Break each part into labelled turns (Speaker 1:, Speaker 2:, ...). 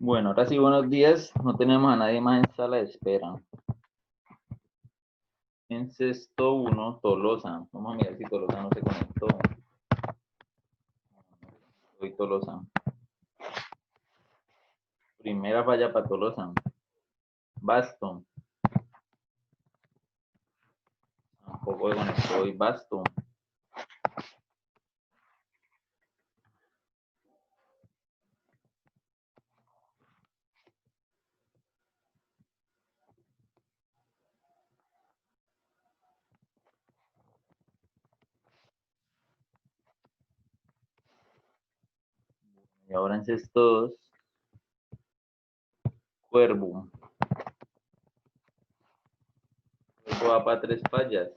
Speaker 1: Bueno, ahora sí, buenos días. No tenemos a nadie más en sala de espera. En sexto uno, Tolosa. Vamos a mirar si Tolosa no se conectó. Soy Tolosa. Primera falla para Tolosa. Basto. Tampoco se conectó hoy Basto. Y ahora en sexto 2, Cuervo. Cuervo va para 3 fallas.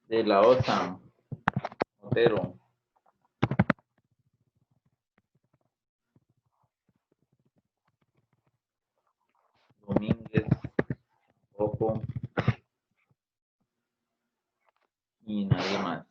Speaker 1: De la OSA. Otero. Domínguez. Ojo. Y nadie más.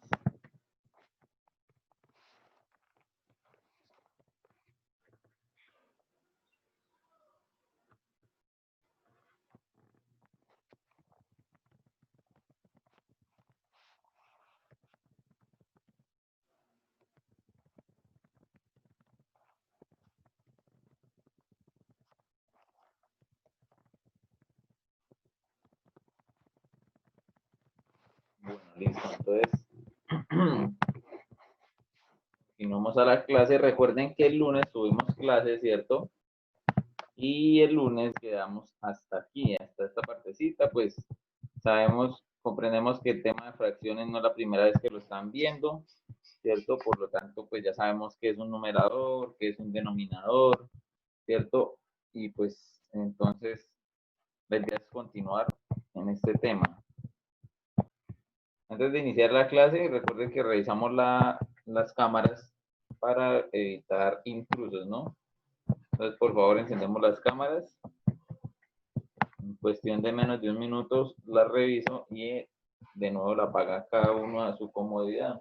Speaker 1: Bueno, listo. Entonces, si no vamos a la clase, recuerden que el lunes tuvimos clase, ¿cierto? Y el lunes quedamos hasta aquí, hasta esta partecita, pues sabemos, comprendemos que el tema de fracciones no es la primera vez que lo están viendo, ¿cierto? Por lo tanto, pues ya sabemos qué es un numerador, qué es un denominador, ¿cierto? Y pues entonces la idea es continuar en este tema. Antes de iniciar la clase, recuerden que revisamos las cámaras para evitar intrusos, ¿no? Entonces, por favor, encendemos las cámaras. En cuestión de menos de un minuto la reviso y de nuevo la apaga cada uno a su comodidad.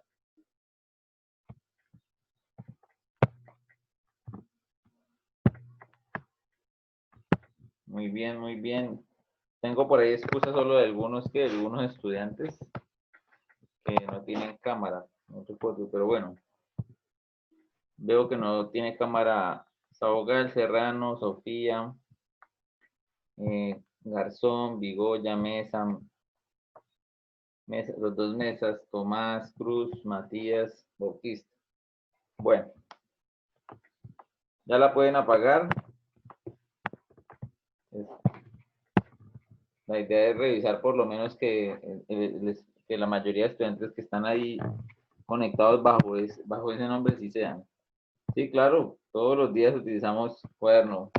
Speaker 1: Muy bien, muy bien. Tengo por ahí excusas solo de algunos estudiantes que no tienen cámara. No recuerdo, pero bueno. Veo que no tiene cámara Sabogal, Serrano, Sofía, Garzón, Vigoya, los dos mesas, Tomás, Cruz, Matías, Bautista. Bueno, ya la pueden apagar. La idea es revisar por lo menos que la mayoría de estudiantes que están ahí conectados bajo ese nombre sí sean. Sí, claro, todos los días utilizamos cuaderno.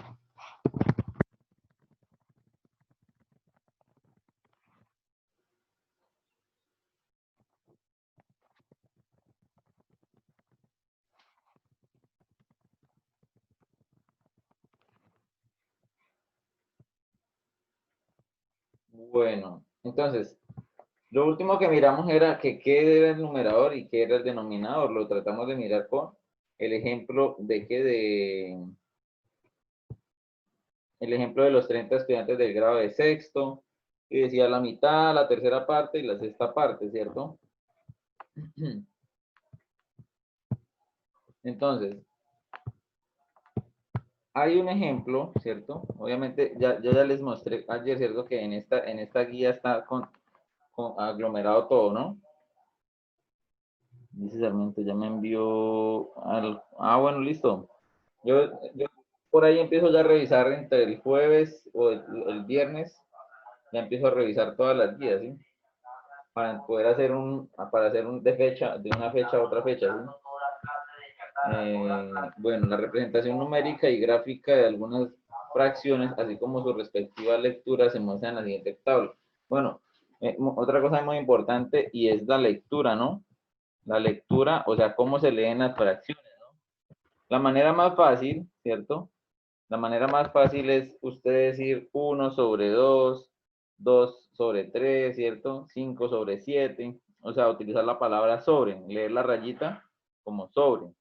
Speaker 1: Bueno, entonces, lo último que miramos era que qué era el numerador y qué era el denominador. Lo tratamos de mirar con el ejemplo el ejemplo de los 30 estudiantes del grado de sexto, y decía la mitad, la tercera parte y la sexta parte, ¿cierto? Entonces, hay un ejemplo, ¿cierto? Obviamente, yo ya les mostré ayer, ¿cierto? Que en esta guía está con aglomerado todo, ¿no? Dice Sarmiento, ya me envió bueno, listo. Yo por ahí empiezo ya a revisar entre el jueves o el viernes, ya empiezo a revisar todas las guías, ¿sí? Para poder para hacer de una fecha a otra fecha, ¿sí? Bueno, la representación numérica y gráfica de algunas fracciones, así como su respectiva lectura, se muestra en la siguiente tabla. Bueno, otra cosa muy importante y es la lectura, ¿no? La lectura, o sea, cómo se leen las fracciones, ¿no? La manera más fácil, ¿cierto? La manera más fácil es usted decir 1 sobre 2, 2 sobre 3, ¿cierto? 5 sobre 7. O sea, utilizar la palabra sobre, leer la rayita como sobre.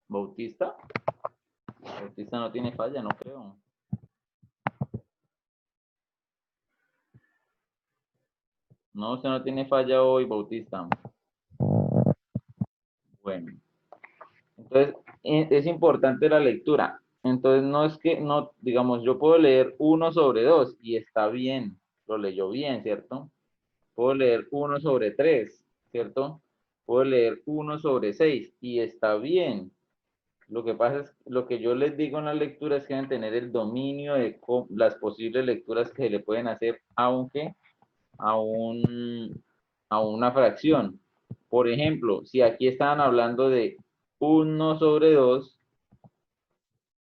Speaker 1: Bautista. Bautista no tiene falla, no creo. No, usted no tiene falla hoy, Bautista. Bueno, entonces es importante la lectura. Entonces no es que, no, digamos, yo puedo leer 1 sobre 2 y está bien, lo leyó bien, ¿cierto? Puedo leer 1 sobre 3, ¿cierto? Puedo leer 1 sobre 6 y está bien. Lo que pasa es, lo que yo les digo en la lectura es que deben tener el dominio de las posibles lecturas que se le pueden hacer, aunque a una fracción. Por ejemplo, si aquí estaban hablando de 1 sobre 2,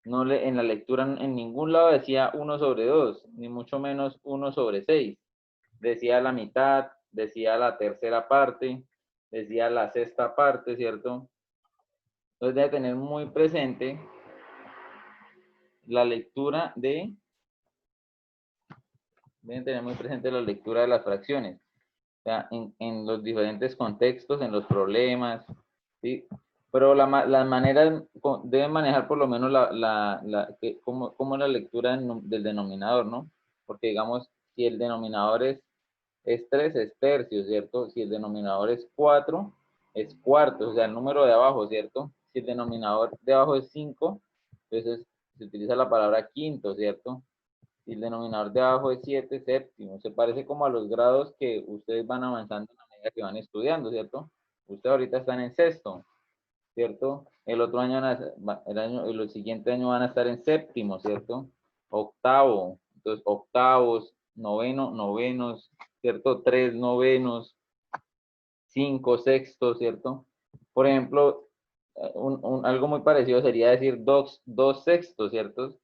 Speaker 1: no en la lectura en ningún lado decía 1 sobre 2, ni mucho menos 1 sobre 6. Decía la mitad, decía la tercera parte, decía la sexta parte, ¿cierto? Entonces debe tener muy presente la lectura de, deben tener muy presente la lectura de las fracciones. O sea, en los diferentes contextos, en los problemas, ¿sí? Pero las maneras deben manejar por lo menos como la lectura del denominador, ¿no? Porque digamos, si el denominador es 3, es tercio, ¿cierto? Si el denominador es 4, es cuarto, o sea, el número de abajo, ¿cierto? Si el denominador de abajo es 5, entonces se utiliza la palabra quinto, ¿cierto? Y el denominador de abajo es 7 séptimo. Se parece como a los grados que ustedes van avanzando a medida que van estudiando, ¿cierto? Ustedes ahorita están en sexto, ¿cierto? El otro año, el siguiente año van a estar en séptimo, ¿cierto? Octavo, entonces octavos, novenos, ¿cierto? 3 novenos, 5 sextos, ¿cierto? Por ejemplo, algo muy parecido sería decir dos sextos, ¿cierto?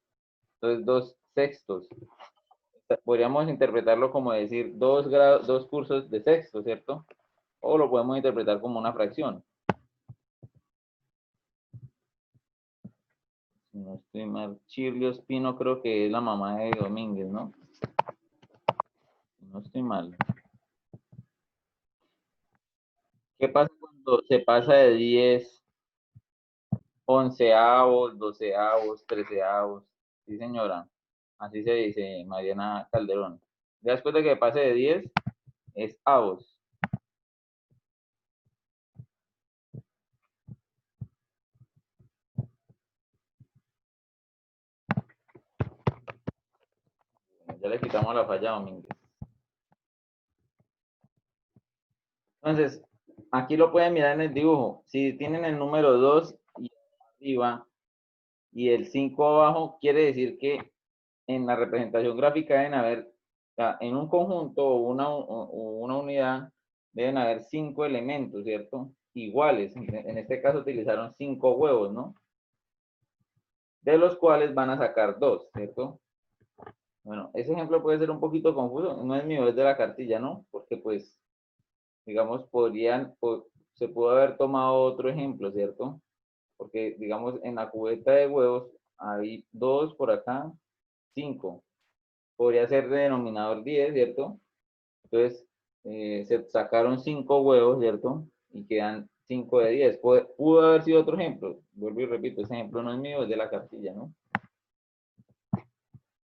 Speaker 1: Entonces, 2 sextos. Podríamos interpretarlo como decir 2 cursos de sexto, ¿cierto? O lo podemos interpretar como una fracción. Si no estoy mal, Chirlio Espino creo que es la mamá de Domínguez, ¿no? Si no estoy mal. ¿Qué pasa cuando se pasa de 10, onceavos, doceavos, treceavos? Sí, señora. Así se dice Mariana Calderón. Ya después de que pase de 10, es avos. Ya le quitamos la falla a Domínguez. Entonces, aquí lo pueden mirar en el dibujo. Si tienen el número 2 y arriba y el 5 abajo, quiere decir que en la representación gráfica deben haber, o sea, en un conjunto o una unidad, deben haber 5 elementos, ¿cierto? Iguales. En este caso utilizaron 5 huevos, ¿no? De los cuales van a sacar 2, ¿cierto? Bueno, ese ejemplo puede ser un poquito confuso. No es mío, es de la cartilla, ¿no? Porque pues digamos, se pudo haber tomado otro ejemplo, ¿cierto? Porque, digamos, en la cubeta de huevos hay 2 por acá, 5. Podría ser de denominador 10, ¿cierto? Entonces, se sacaron 5 huevos, ¿cierto? Y quedan 5 de 10. Pudo haber sido otro ejemplo. Vuelvo y repito, ese ejemplo no es mío, es de la cartilla, ¿no?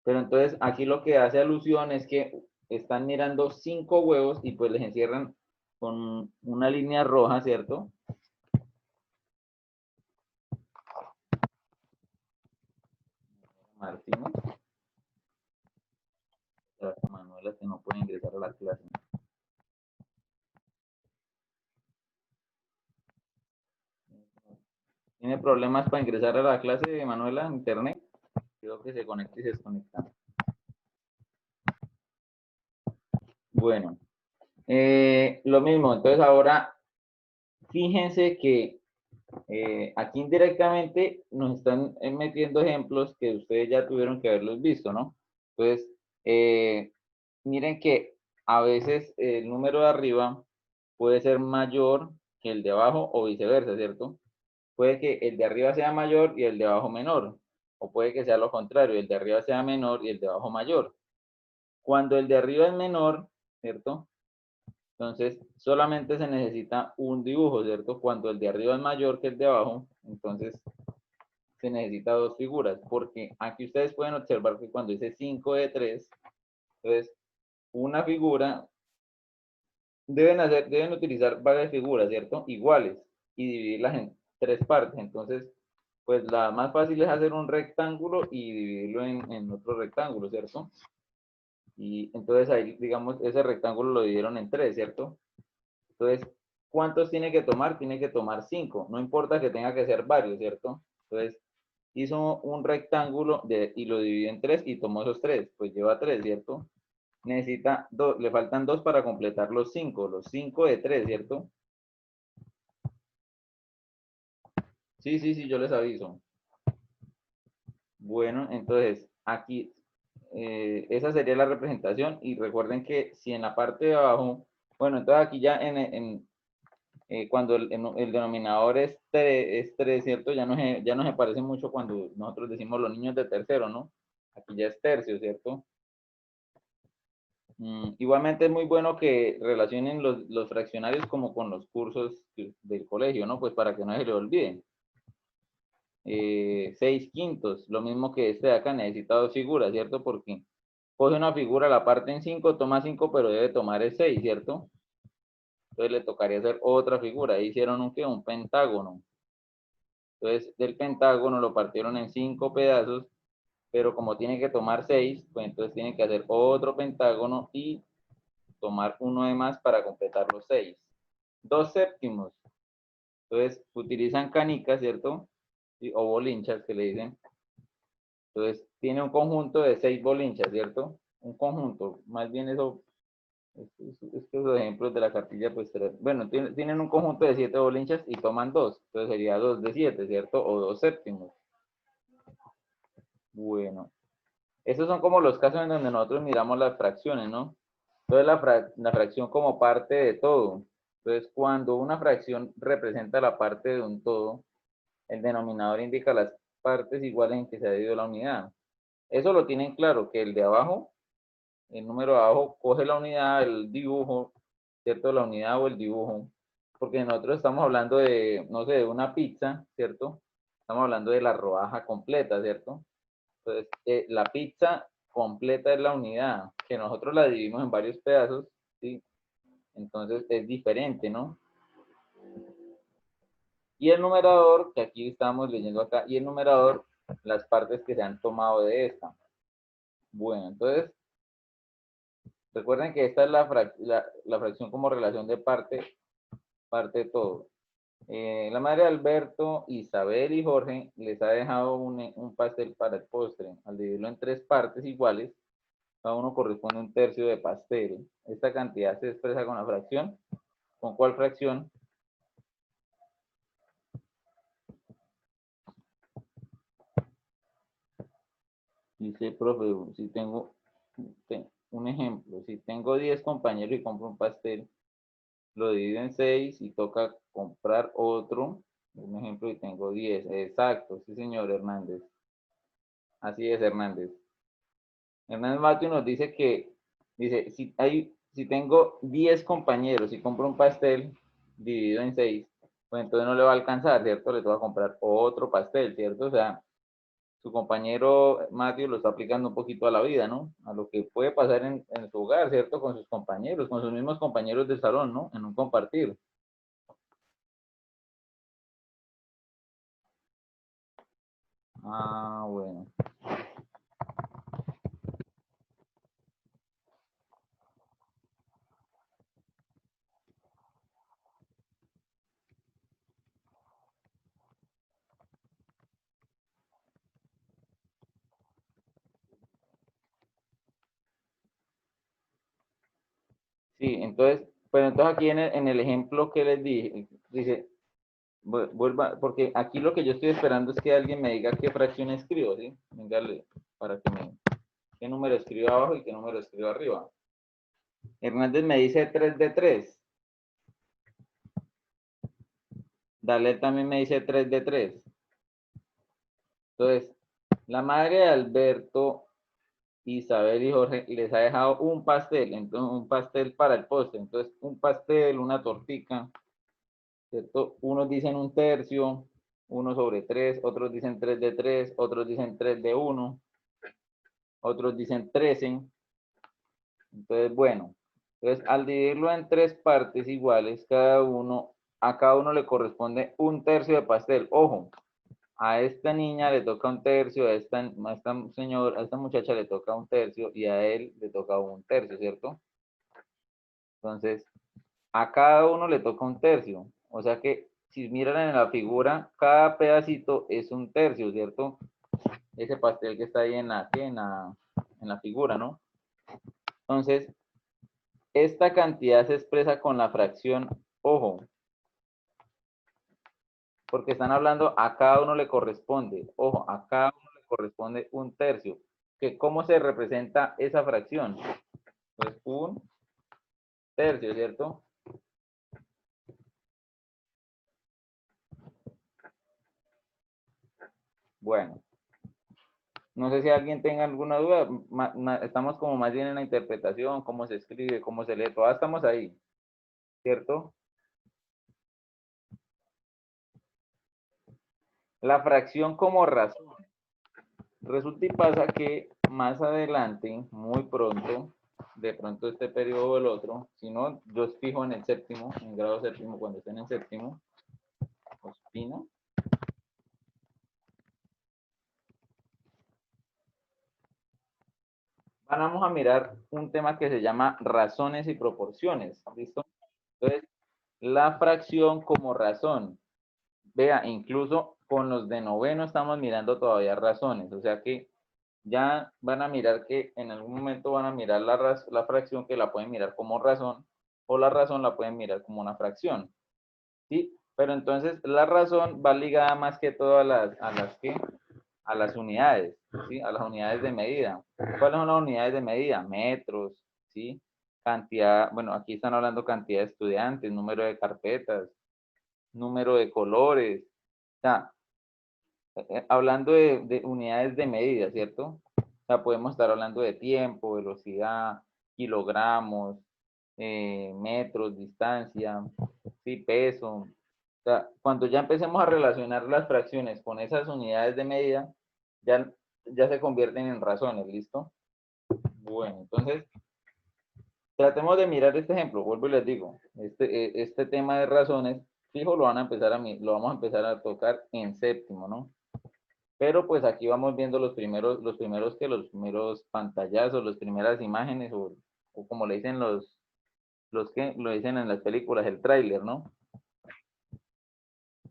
Speaker 1: Pero entonces, aquí lo que hace alusión es que están mirando 5 huevos y pues les encierran con una línea roja, ¿cierto? Martínez, Manuela, que no puede ingresar a la clase. ¿Tiene problemas para ingresar a la clase de Manuela en internet? Creo que se conecta y se desconecta. Bueno, lo mismo, entonces ahora fíjense que aquí indirectamente nos están metiendo ejemplos que ustedes ya tuvieron que haberlos visto, ¿no? Entonces, miren que a veces el número de arriba puede ser mayor que el de abajo o viceversa, ¿cierto? Puede que el de arriba sea mayor y el de abajo menor. O puede que sea lo contrario, el de arriba sea menor y el de abajo mayor. Cuando el de arriba es menor, ¿cierto? Entonces, solamente se necesita un dibujo, ¿cierto? Cuando el de arriba es mayor que el de abajo, entonces se necesita dos figuras, porque aquí ustedes pueden observar que cuando dice 5 de 3, entonces una figura, deben utilizar varias figuras, ¿cierto? Iguales, y dividirlas en tres partes. Entonces, pues la más fácil es hacer un rectángulo y dividirlo en otro rectángulo, ¿cierto? Y entonces ahí, digamos, ese rectángulo lo dividieron en tres, ¿cierto? Entonces, ¿cuántos tiene que tomar? Tiene que tomar 5. No importa que tenga que ser varios, ¿cierto? Entonces, hizo un rectángulo y lo dividió en tres y tomó esos tres. Pues lleva 3, ¿cierto? Necesita dos, le faltan 2 para completar los 5. Los 5 de 3, ¿cierto? Sí, sí, sí, yo les aviso. Bueno, entonces, aquí, esa sería la representación. Y recuerden que si en la parte de abajo, bueno, entonces aquí ya cuando el denominador es 3, ¿cierto? Ya no se parece mucho cuando nosotros decimos los niños de tercero, ¿no? Aquí ya es tercio, ¿cierto? Igualmente es muy bueno que relacionen los fraccionarios como con los cursos del colegio, ¿no? Pues para que no se le olviden. 6 quintos, lo mismo que este de acá, necesita dos figuras, ¿cierto? Porque coge una figura, la parte en 5, toma 5, pero debe tomar el 6, ¿cierto? Entonces le tocaría hacer otra figura. Ahí hicieron un pentágono. Entonces, del pentágono lo partieron en 5 pedazos, pero como tiene que tomar 6, pues entonces tienen que hacer otro pentágono y tomar uno de más para completar los 6. 2 séptimos. Entonces, utilizan canicas, ¿cierto? O bolinchas que le dicen. Entonces, tiene un conjunto de 6 bolinchas, ¿cierto? Un conjunto. Más bien eso, estos ejemplos de la cartilla, pues, bueno, tienen un conjunto de 7 bolinchas y toman 2. Entonces sería 2 de 7, ¿cierto? O 2 séptimos. Bueno, esos son como los casos en donde nosotros miramos las fracciones, ¿no? Entonces la fracción como parte de todo. Entonces cuando una fracción representa la parte de un todo, el denominador indica las partes iguales en que se ha dividido la unidad. Eso lo tienen claro, que el de abajo, el número de abajo, coge la unidad, el dibujo, ¿cierto? La unidad o el dibujo. Porque nosotros estamos hablando de, no sé, de una pizza, ¿cierto? Estamos hablando de la rodaja completa, ¿cierto? Entonces, la pizza completa es la unidad, que nosotros la dividimos en varios pedazos, ¿sí? Entonces es diferente, ¿no? Y el numerador, que aquí estamos leyendo acá, y el numerador, las partes que se han tomado de esta. Bueno, entonces, recuerden que esta es la fracción como relación de parte de todo. La madre de Alberto, Isabel y Jorge les ha dejado un pastel para el postre. Al dividirlo en tres partes iguales, cada uno corresponde a un tercio de pastel. Esta cantidad se expresa con la fracción. ¿Con cuál fracción? Dice, profe, si tengo un ejemplo, si tengo 10 compañeros y compro un pastel, lo divido en 6 y toca comprar otro. Un ejemplo, y tengo 10. Exacto, sí, señor Hernández. Así es, Hernández. Hernández Mateo nos dice que, dice, si tengo 10 compañeros y compro un pastel dividido en 6, pues entonces no le va a alcanzar, ¿cierto? Le toca comprar otro pastel, ¿cierto? O sea, su compañero Matthew lo está aplicando un poquito a la vida, ¿no? A lo que puede pasar en su hogar, ¿cierto? Con sus compañeros, con sus mismos compañeros de salón, ¿no? En un compartir. Ah, bueno. Sí, entonces, pero entonces aquí en el ejemplo que les dije, dice, vuelva, porque aquí lo que yo estoy esperando es que alguien me diga qué fracción escribo, ¿sí? Venga, para que qué número escribo abajo y qué número escribo arriba. Hernández me dice 3 de 3. Dale también me dice 3 de 3. Entonces, La madre de Alberto, Isabel y Jorge les ha dejado un pastel, entonces un pastel para el postre, entonces un pastel, una tortica, ¿cierto? Unos dicen un tercio, 1/3, otros dicen 3 de 3, otros dicen 3 de 1, otros dicen 13. Entonces, bueno, entonces al dividirlo en 3 partes iguales, a cada uno le corresponde un tercio de pastel. Ojo, a esta niña le toca un tercio, a esta muchacha le toca un tercio y a él le toca un tercio, ¿cierto? Entonces, a cada uno le toca un tercio. O sea que si miran en la figura, cada pedacito es un tercio, ¿cierto? Ese pastel que está ahí en la figura, ¿no? Entonces, esta cantidad se expresa con la fracción, ojo, porque están hablando a cada uno le corresponde, ojo, a cada uno le corresponde un tercio. ¿Cómo se representa esa fracción? Pues un tercio, ¿cierto? Bueno, no sé si alguien tenga alguna duda, estamos como más bien en la interpretación, cómo se escribe, cómo se lee, todas estamos ahí, ¿cierto? La fracción como razón. Resulta y pasa que más adelante, muy pronto, de pronto este periodo o el otro, si no, yo fijo en el séptimo, en grado séptimo, cuando estén en séptimo, Ospina, vamos a mirar un tema que se llama razones y proporciones, ¿listo? Entonces, la fracción como razón. Vea, incluso con los de noveno estamos mirando todavía razones, o sea que ya van a mirar que en algún momento van a mirar la fracción que la pueden mirar como razón o la razón la pueden mirar como una fracción, ¿sí? Pero entonces la razón va ligada más que todo a las unidades, ¿sí? A las unidades de medida. ¿Cuáles son las unidades de medida? Metros, ¿sí? Cantidad, bueno, aquí están hablando cantidad de estudiantes, número de carpetas, número de colores, o sea, hablando de unidades de medida, ¿cierto? O sea, podemos estar hablando de tiempo, velocidad, kilogramos, metros, distancia, sí, peso. O sea, cuando ya empecemos a relacionar las fracciones con esas unidades de medida, ya se convierten en razones, ¿listo? Bueno, entonces, tratemos de mirar este ejemplo, vuelvo y les digo, este tema de razones, fijo, lo vamos a empezar a tocar en séptimo, ¿no? Pero pues aquí vamos viendo los primeros pantallazos, las primeras imágenes, o como le dicen los que lo dicen en las películas, el tráiler, ¿no?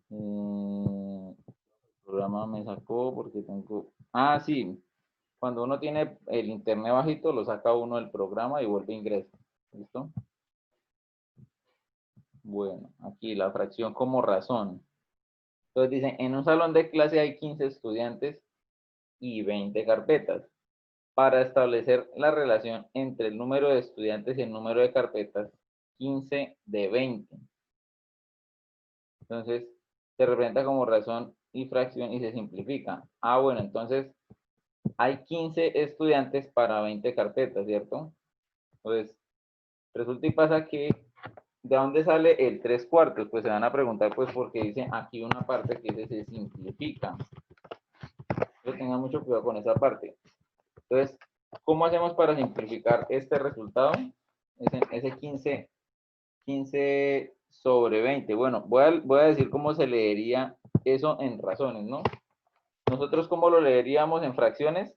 Speaker 1: El programa me sacó porque tengo, sí, cuando uno tiene el internet bajito, lo saca uno del programa y vuelve a ingresar, ¿listo? Bueno, aquí la fracción como razón. Entonces dicen, en un salón de clase hay 15 estudiantes y 20 carpetas. Para establecer la relación entre el número de estudiantes y el número de carpetas, 15 de 20. Entonces, se representa como razón y fracción y se simplifica. Bueno, entonces hay 15 estudiantes para 20 carpetas, ¿cierto? Entonces, resulta y pasa que, ¿de dónde sale el 3/4? Pues se van a preguntar, pues, porque dice aquí una parte que dice se simplifica. Entonces, tengan mucho cuidado con esa parte. Entonces, ¿cómo hacemos para simplificar este resultado? Ese 15 sobre 20. Bueno, voy a decir cómo se leería eso en razones, ¿no? Nosotros, ¿cómo lo leeríamos en fracciones?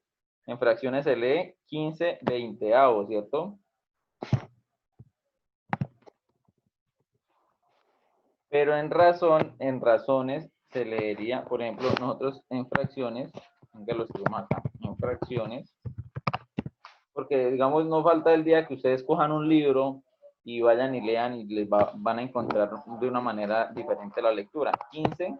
Speaker 1: En fracciones se lee 15 veinteavos, ¿cierto? Pero en razones se leería, por ejemplo, nosotros en fracciones, que lo escribimos acá, en fracciones, porque digamos no falta el día que ustedes cojan un libro y vayan y lean y van a encontrar de una manera diferente la lectura. 15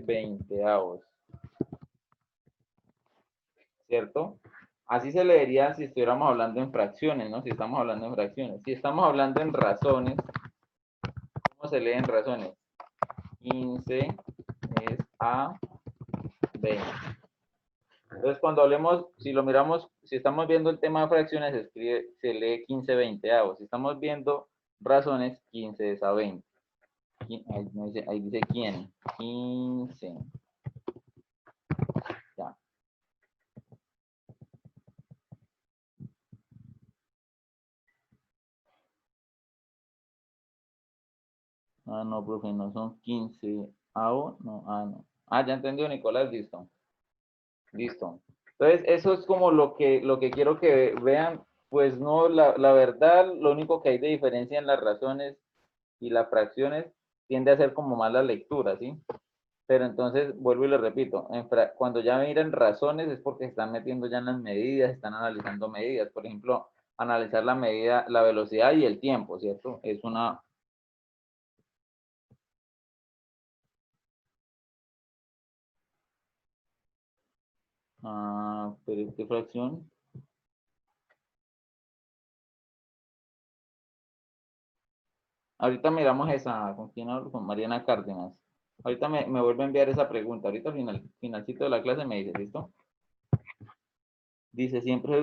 Speaker 1: veinteavos, ¿cierto? Así se leería si estuviéramos hablando en fracciones, ¿no? Si estamos hablando en fracciones. Si estamos hablando en razones, ¿cómo se lee en razones? 15 es a 20. Entonces, cuando hablemos, si lo miramos, si estamos viendo el tema de fracciones, se lee 15 veinteavos. Si estamos viendo razones, 15 es a 20. Ahí dice quién. 15. Ya. Ah, no, profe, no son 15 avo, no, no. Ah, ya entendió, Nicolás, listo. Listo. Entonces, eso es como lo que quiero que vean. Pues no, la verdad, lo único que hay de diferencia en las razones y las fracciones tiende a ser como más la lectura, ¿sí? Pero entonces, vuelvo y lo repito, cuando ya miran razones es porque se están metiendo ya en las medidas, están analizando medidas. Por ejemplo, analizar la medida, la velocidad y el tiempo, ¿cierto? Es una... pero ¿qué fracción? Ahorita miramos esa, ¿con quién hablo? Con Mariana Cárdenas. Ahorita me vuelve a enviar esa pregunta. Ahorita finalcito de la clase me dice, ¿listo? Dice, siempre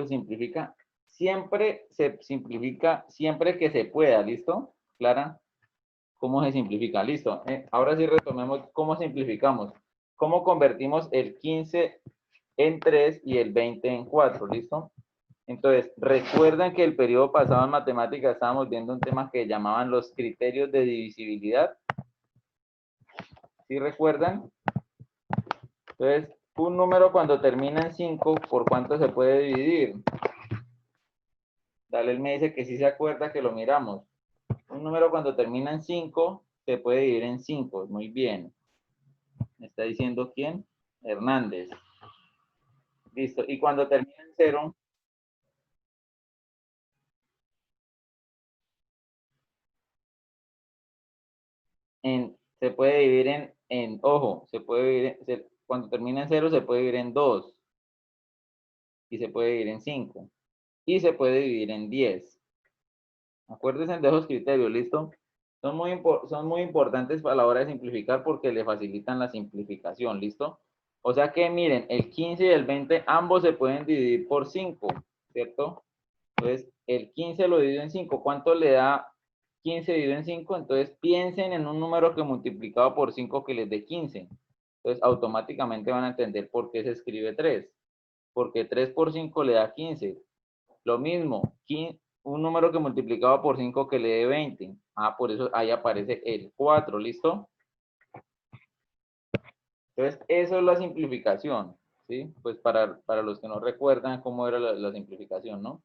Speaker 1: se simplifica, siempre que se pueda, ¿listo? Clara, ¿cómo se simplifica? Listo. Ahora sí retomemos cómo simplificamos. ¿Cómo convertimos el 15 en 3 y el 20 en 4? ¿Listo? Entonces, recuerdan que el periodo pasado en matemáticas estábamos viendo un tema que llamaban los criterios de divisibilidad. ¿Sí recuerdan? Entonces, un número cuando termina en 5, ¿por cuánto se puede dividir? Dale, él me dice que sí se acuerda que lo miramos. Un número cuando termina en 5 se puede dividir en 5. Muy bien. ¿Me está diciendo quién? Hernández. Listo. Y cuando termina en 0, se puede dividir ojo, se puede dividir, cuando termina en 0 se puede dividir en 2 y se puede dividir en 5 y se puede dividir en 10. Acuérdense de esos criterios, ¿listo? Son muy importantes a la hora de simplificar porque le facilitan la simplificación, ¿listo? O sea que miren, el 15 y el 20 ambos se pueden dividir por 5, ¿cierto? Entonces, el 15 lo divido en 5. ¿Cuánto le da 15 dividido en 5? Entonces, piensen en un número que multiplicado por 5 que les dé 15. Entonces, automáticamente van a entender por qué se escribe 3. Porque 3 por 5 le da 15. Lo mismo, un número que multiplicado por 5 que le dé 20. Por eso ahí aparece el 4, ¿listo? Entonces, eso es la simplificación, ¿sí? Pues para los que no recuerdan cómo era la simplificación, ¿no?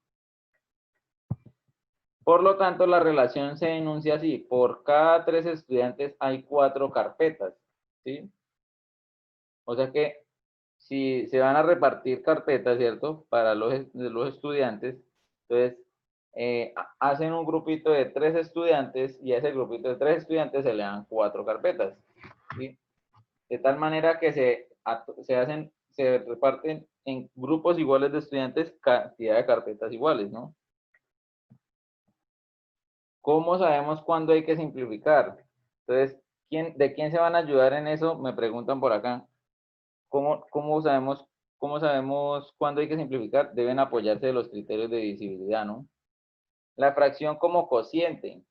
Speaker 1: Por lo tanto, la relación se enuncia así: por cada 3 estudiantes hay 4 carpetas, ¿sí? O sea que si se van a repartir carpetas, ¿cierto? Para los estudiantes, entonces hacen un grupito de 3 estudiantes y a ese grupito de 3 estudiantes se le dan 4 carpetas, ¿sí? De tal manera que se reparten en grupos iguales de estudiantes cantidad de carpetas iguales, ¿no? ¿Cómo sabemos cuándo hay que simplificar? Entonces, ¿de quién se van a ayudar en eso? Me preguntan por acá. ¿Cómo sabemos cuándo hay que simplificar? Deben apoyarse de los criterios de divisibilidad, ¿no? La fracción como cociente.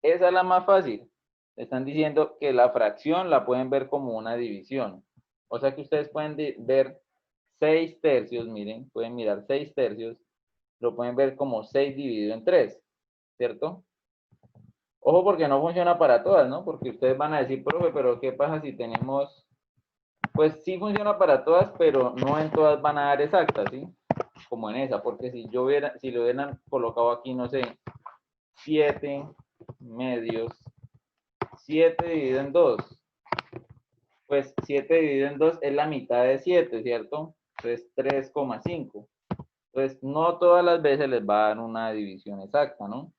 Speaker 1: Esa es la más fácil. Están diciendo que la fracción la pueden ver como una división. O sea que ustedes pueden ver 6 tercios, miren, pueden mirar 6 tercios, lo pueden ver como 6 dividido en 3, ¿cierto? Ojo porque no funciona para todas, ¿no? Porque ustedes van a decir, profe, pero ¿qué pasa si tenemos? Pues sí funciona para todas, pero no en todas van a dar exactas, ¿sí? Como en esa, porque si lo hubieran colocado aquí, no sé, 7 medios, 7 dividido en 2, pues 7 dividido en 2 es la mitad de 7, ¿cierto? Entonces 3,5. Entonces no todas las veces les va a dar una división exacta, ¿no?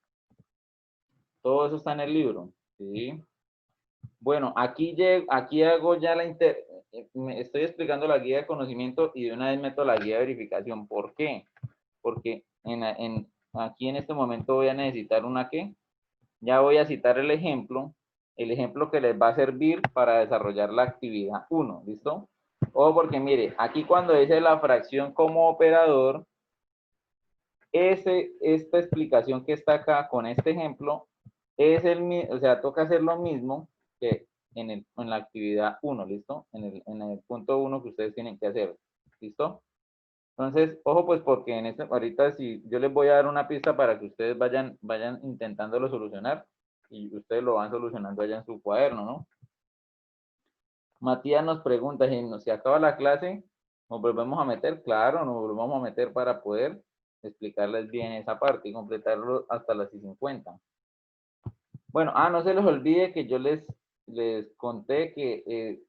Speaker 1: Todo eso está en el libro, ¿sí? Bueno, aquí hago ya estoy explicando la guía de conocimiento y de una vez meto la guía de verificación. ¿Por qué? Porque aquí en este momento voy a necesitar una ¿qué? Ya voy a citar el ejemplo el ejemplo que les va a servir para desarrollar la actividad 1, ¿listo? O porque mire, aquí cuando dice la fracción como operador, esta explicación que está acá con este ejemplo, o sea, toca hacer lo mismo que en la actividad 1, ¿listo? En el punto 1 que ustedes tienen que hacer, ¿listo? Entonces, ojo pues porque ahorita si yo les voy a dar una pista para que ustedes vayan intentándolo solucionar y ustedes lo van solucionando allá en su cuaderno, ¿no? Matías nos pregunta, si se acaba la clase, ¿nos volvemos a meter? Claro, nos volvemos a meter para poder explicarles bien esa parte y completarlo hasta las 50. Bueno, no se les olvide que yo les conté que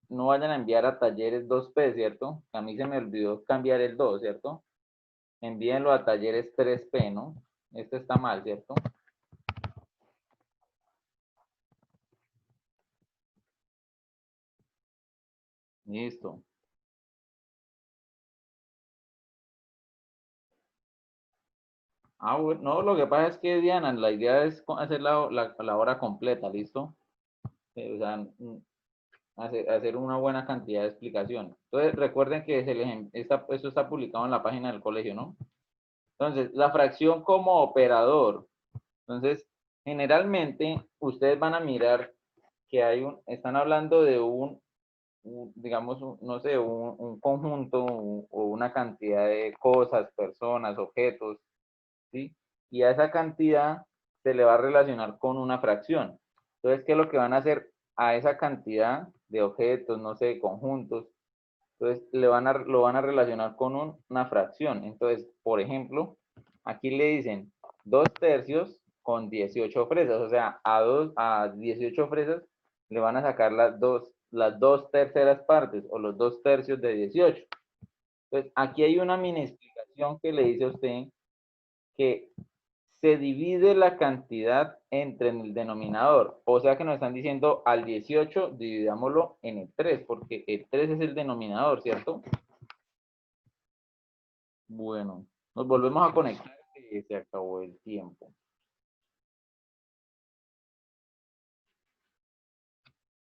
Speaker 1: no vayan a enviar a talleres 2P, ¿cierto? A mí se me olvidó cambiar el 2, ¿cierto? Envíenlo a talleres 3P, ¿no? Este está mal, ¿cierto? Listo. Bueno, no, lo que pasa es que, Diana, la idea es hacer la hora completa, ¿listo? O sea, hacer una buena cantidad de explicación. Entonces, recuerden que esto está publicado en la página del colegio, ¿no? Entonces, la fracción como operador. Entonces, generalmente, ustedes van a mirar que están hablando de digamos, no sé, un conjunto o una cantidad de cosas, personas, objetos, ¿sí? Y a esa cantidad se le va a relacionar con una fracción. Entonces, ¿qué es lo que van a hacer a esa cantidad de objetos, no sé, conjuntos? Entonces, lo van a relacionar con una fracción. Entonces, por ejemplo, aquí le dicen 2/3 con 18 fresas. O sea, a 18 fresas le van a sacar las 2/3 partes o los 2/3 de 18. Entonces, aquí hay una mini explicación que le dice a usted que se divide la cantidad entre el denominador. O sea que nos están diciendo al 18 dividámoslo en el 3, porque el 3 es el denominador, ¿cierto? Bueno, nos volvemos a conectar, que se acabó el tiempo.